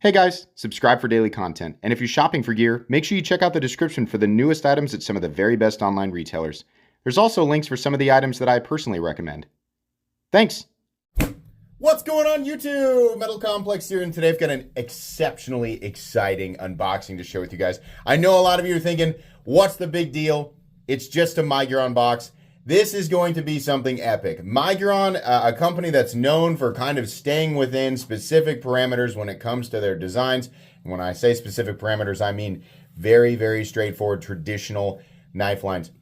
Hey guys, subscribe for daily content. And if you're shopping for gear, make sure you check out the description for the newest items at some of the very best online retailers. There's also links for some of the items that I personally recommend. Thanks! What's going on YouTube? Metal Complex here, and today I've got an exceptionally exciting unboxing to share with you guys. I know a lot of you are thinking, what's the big deal? It's just a Miguron box. This is going to be something epic. Miguron, a company that's known for kind of staying within specific parameters when it comes to their designs. And when I say specific parameters, I mean very, very straightforward, traditional knife lines.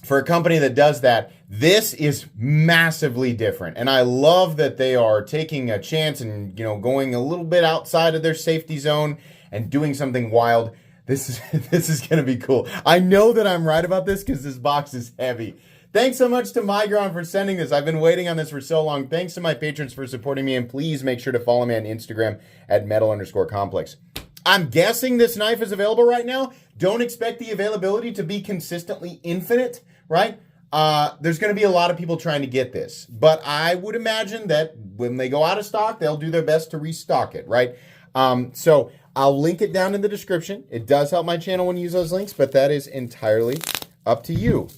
For a company that does that, this is massively different. And I love that they are taking a chance and, going a little bit outside of their safety zone and doing something wild. This is going to be cool. I know that I'm right about this because this box is heavy. Thanks so much to Miguron for sending this. I've been waiting on this for so long. Thanks to my patrons for supporting me, and please make sure to follow me on Instagram at metal_complex. I'm guessing this knife is available right now. Don't expect the availability to be consistently infinite, right? There's going to be a lot of people trying to get this, but I would imagine that when they go out of stock, they'll do their best to restock it, right? So I'll link it down in the description. It does help my channel when you use those links, but that is entirely up to you.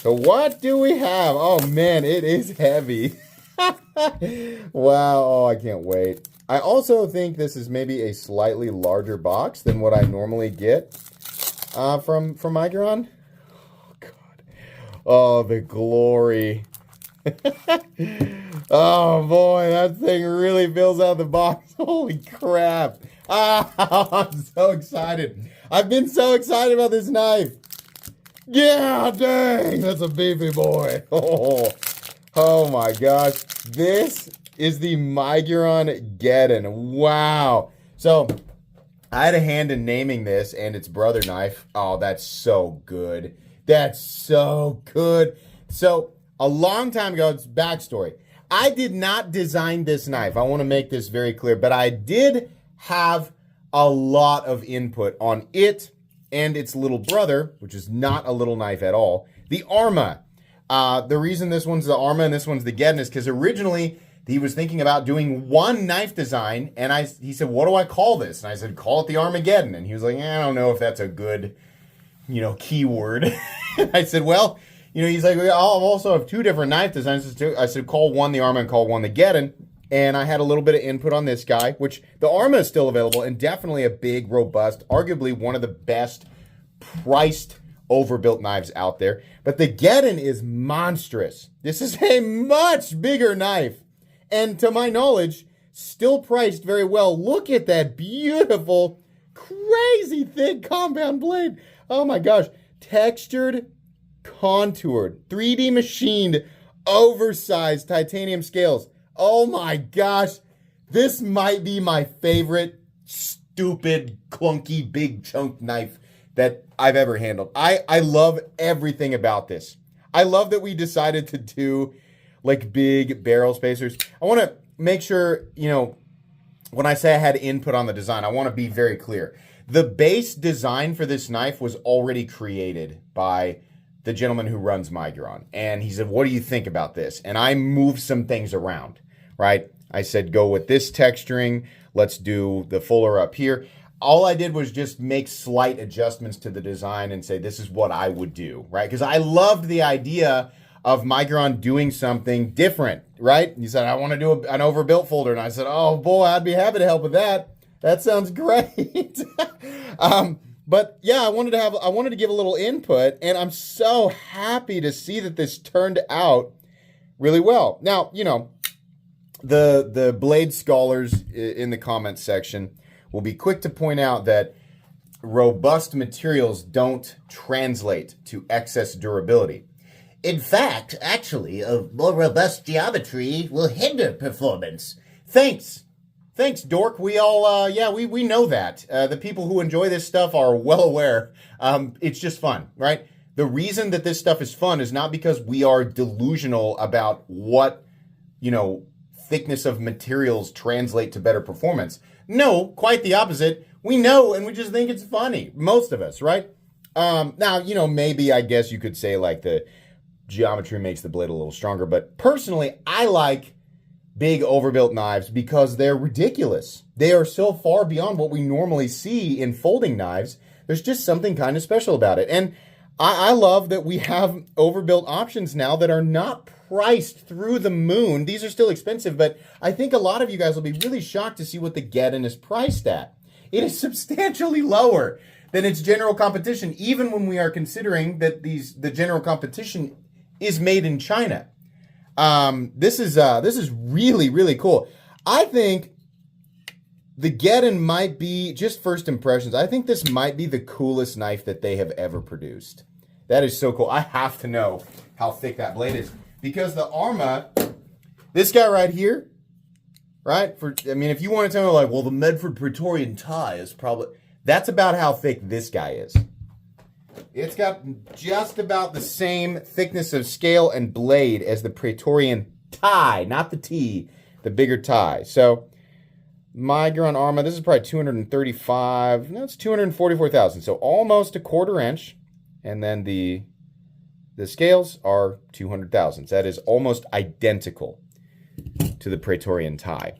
So what do we have? Oh man, it is heavy. Wow, oh, I can't wait. I also think this is maybe a slightly larger box than what I normally get from Miguron. Oh God. Oh, the glory. Oh boy, that thing really fills out the box. Holy crap. I'm so excited. I've been so excited about this knife. Yeah, dang, that's a beefy boy. Oh my gosh. This is the Miguron Geddon. Wow. So, I had a hand in naming this and its brother knife. Oh, that's so good. That's so good. So, a long time ago, it's backstory. I did not design this knife. I want to make this very clear, but I did have a lot of input on it and its little brother, which is not a little knife at all, the Arma. The reason this one's the Arma and this one's the Geddon is because originally he was thinking about doing one knife design, and he said, what do I call this? And I said, call it the Armageddon. And he was like, I don't know if that's a good, keyword. I said, well, he's like, I'll also have two different knife designs. I said, call one the Arma and call one the Geddon. And I had a little bit of input on this guy, which the Arma is still available and definitely a big, robust, arguably one of the best priced overbuilt knives out there. But the Geddon is monstrous. This is a much bigger knife. And to my knowledge, still priced very well. Look at that beautiful, crazy thick compound blade. Oh my gosh. Textured, contoured, 3D machined, oversized titanium scales. Oh my gosh, this might be my favorite stupid, clunky, big chunk knife that I've ever handled. I love everything about this. I love that we decided to do like big barrel spacers. I want to make sure, when I say I had input on the design, I want to be very clear. The base design for this knife was already created by the gentleman who runs Miguron. And he said, what do you think about this? And I moved some things around. Right? I said, go with this texturing. Let's do the fuller up here. All I did was just make slight adjustments to the design and say, this is what I would do, right? Because I loved the idea of Miguron doing something different, right? He said, I want to do an overbuilt folder. And I said, oh boy, I'd be happy to help with that. That sounds great. But yeah, I wanted to give a little input, and I'm so happy to see that this turned out really well. Now, the blade scholars in the comments section will be quick to point out that robust materials don't translate to excess durability. In fact, actually, a more robust geometry will hinder performance. Thanks, dork. We all, we know that. The people who enjoy this stuff are well aware. It's just fun, right? The reason that this stuff is fun is not because we are delusional about what, thickness of materials translate to better performance. No, quite the opposite. We know, and we just think it's funny. Most of us, right? Now, maybe I guess you could say like the geometry makes the blade a little stronger, but personally, I like big overbuilt knives because they're ridiculous. They are so far beyond what we normally see in folding knives. There's just something kind of special about it. And I love that we have overbuilt options now that are not priced through the moon. These are still expensive, but I think a lot of you guys will be really shocked to see what the Geddon is priced at. It is substantially lower than its general competition, even when we are considering that the general competition is made in China. This is really, really cool. I think the Geddon might be, just first impressions, I think this might be the coolest knife that they have ever produced. That is so cool. I have to know how thick that blade is. Because the Arma, this guy right here, right? If you want to tell me like, well, the Medford Praetorian tie is probably, that's about how thick this guy is. It's got just about the same thickness of scale and blade as the Praetorian tie, not the T, the bigger tie. So, Miguron Arma, this is probably 235, no, it's 244,000. So almost a quarter inch. And then the scales are 200,000. That is almost identical to the Praetorian tie.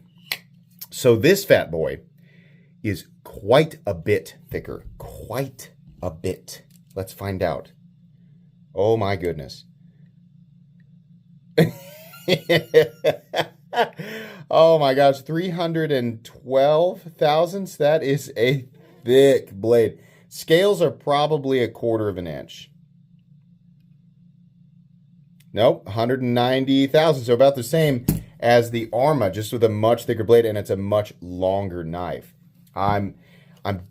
So this fat boy is quite a bit thicker. Quite a bit. Let's find out. Oh my goodness. Oh my gosh, 312 thousandths. That is a thick blade. Scales are probably a quarter of an inch. Nope, 190,000. So about the same as the Arma, just with a much thicker blade, and it's a much longer knife. I'm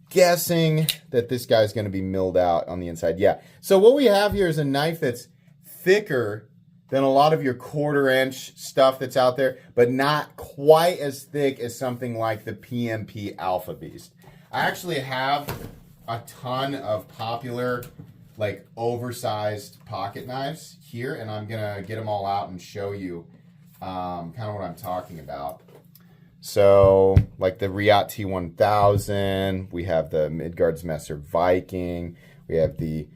guessing that this guy's going to be milled out on the inside. Yeah. So what we have here is a knife that's thicker than a lot of your quarter-inch stuff that's out there, but not quite as thick as something like the PMP Alpha Beast. I actually have a ton of popular, like, oversized pocket knives here, and I'm going to get them all out and show you kind of what I'm talking about. So, like the Riot T1000, we have the Midgard's Messer Viking, we have the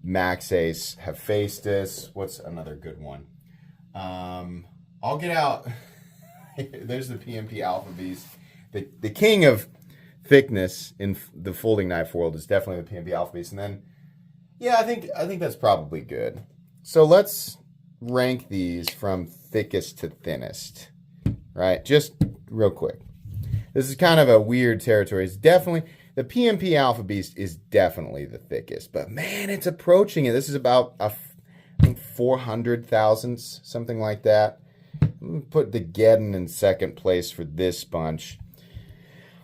Max Ace Hephaestus. What's another good one? I'll get out. There's the PMP Alpha Beast. The king of thickness in the folding knife world is definitely the PMP Alpha Beast. And then, yeah, I think that's probably good. So let's rank these from thickest to thinnest, right? Just real quick. This is kind of a weird territory. It's definitely, the PMP Alpha Beast is definitely the thickest, but man, it's approaching it. This is about I think 400 thousandths, something like that. I'm gonna put the Geddon in second place for this bunch.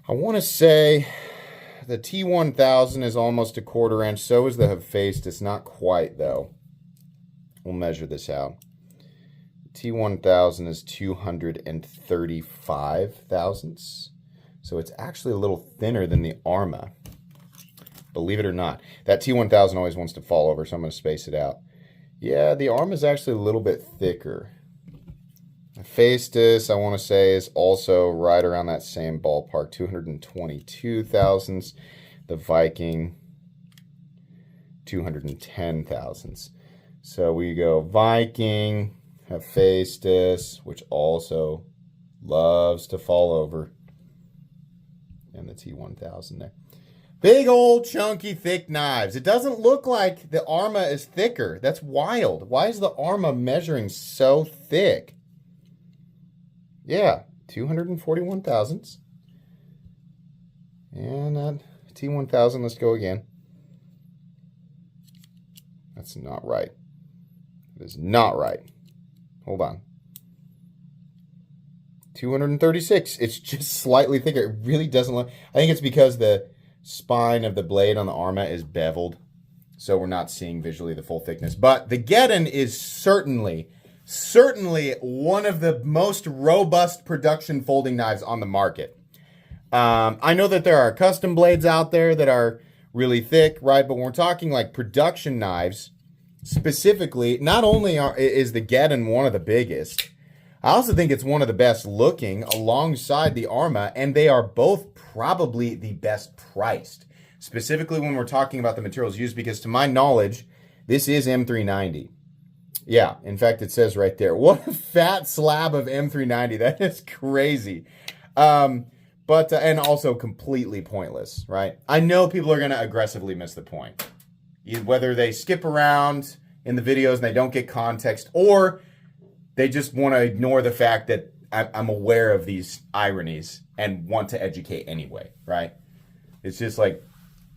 I want to say the T1000 is almost a quarter inch. So is the Hephaestus. Not quite, though. We'll measure this out. T1000 is 235 thousandths. So it's actually a little thinner than the Arma. Believe it or not. That T1000 always wants to fall over, so I'm going to space it out. Yeah, the Arma is actually a little bit thicker. Hephaestus, I want to say, is also right around that same ballpark, 222 thousandths. The Viking, 210 thousandths. So we go Viking, Hephaestus, which also loves to fall over, and the T1000 there. Big old chunky thick knives. It doesn't look like the Arma is thicker. That's wild. Why is the Arma measuring so thick? Yeah, 241 thousandths. And T1000, let's go again. That's not right. That is not right. Hold on. 236. It's just slightly thicker. It really doesn't look... I think it's because the spine of the blade on the Arma is beveled, so we're not seeing visually the full thickness. But the Geddon is certainly one of the most robust production folding knives on the market. I know that there are custom blades out there that are really thick, right? But when we're talking like production knives, specifically, not only is the Geddon one of the biggest, I also think it's one of the best looking alongside the Arma, and they are both probably the best priced, specifically when we're talking about the materials used, because to my knowledge, this is M390. Yeah, in fact, it says right there. What a fat slab of M390. That is crazy. But and also completely pointless, right? I know people are going to aggressively miss the point. Whether they skip around in the videos and they don't get context, or they just want to ignore the fact that I'm aware of these ironies and want to educate anyway, right? It's just like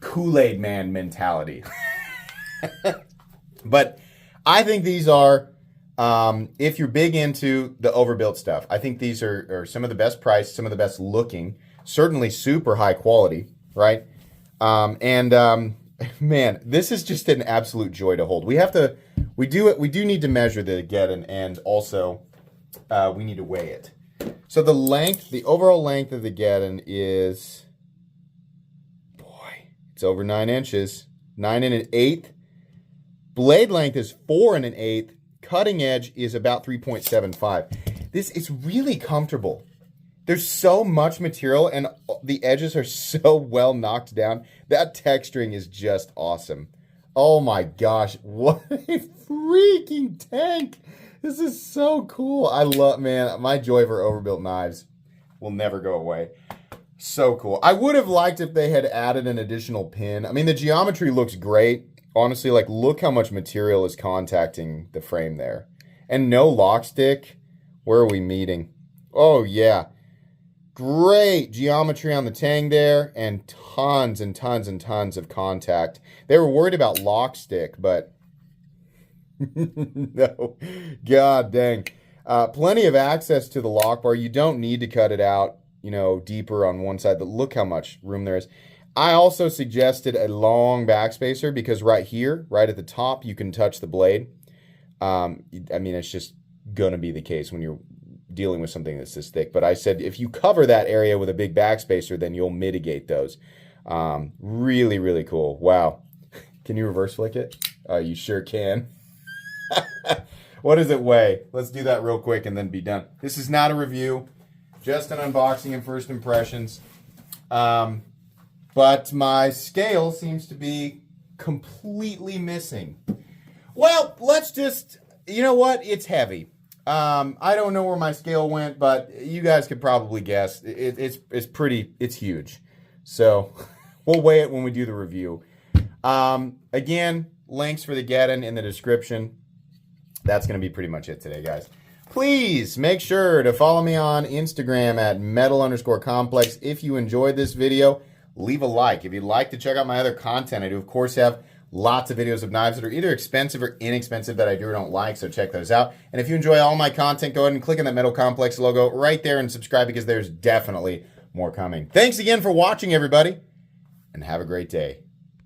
Kool-Aid man mentality. But I think these are, if you're big into the overbuilt stuff, I think these are some of the best priced, some of the best looking, certainly super high quality, right? Man, this is just an absolute joy to hold. We do need to measure the Geddon, and also we need to weigh it. So the overall length of the Geddon is, boy, it's over 9 inches, 9 1/8. Blade length is 4 1/8. Cutting edge is about 3.75. This is really comfortable. There's so much material and the edges are so well knocked down. That texturing is just awesome. Oh my gosh, what a freaking tank. This is so cool. I love, man, my joy for overbuilt knives will never go away. So cool. I would have liked if they had added an additional pin. I mean, the geometry looks great. Honestly, like, look how much material is contacting the frame there. And no lock stick. Where are we meeting? Oh, yeah. Great geometry on the tang there, and tons and tons and tons of contact. They were worried about lock stick, but no. God dang. Plenty of access to the lock bar. You don't need to cut it out, deeper on one side, but look how much room there is. I also suggested a long backspacer because right here, right at the top, you can touch the blade. I mean, it's just going to be the case when you're dealing with something that's this thick. But I said if you cover that area with a big backspacer, then you'll mitigate those. Really, really cool. Wow. Can you reverse flick it? Oh, you sure can. What does it weigh? Let's do that real quick and then be done. This is not a review, just an unboxing and first impressions. But my scale seems to be completely missing. Well, let's just, you know what? It's heavy. I don't know where my scale went, but you guys could probably guess. It's huge. So we'll weigh it when we do the review. Again, links for the Geddon in the description. That's going to be pretty much it today, guys. Please make sure to follow me on Instagram at metal_complex. If you enjoyed this video, leave a like. If you'd like to check out my other content, I do, of course, have lots of videos of knives that are either expensive or inexpensive that I do or don't like, so check those out. And if you enjoy all my content, go ahead and click on that Metal Complex logo right there and subscribe because there's definitely more coming. Thanks again for watching, everybody, and have a great day.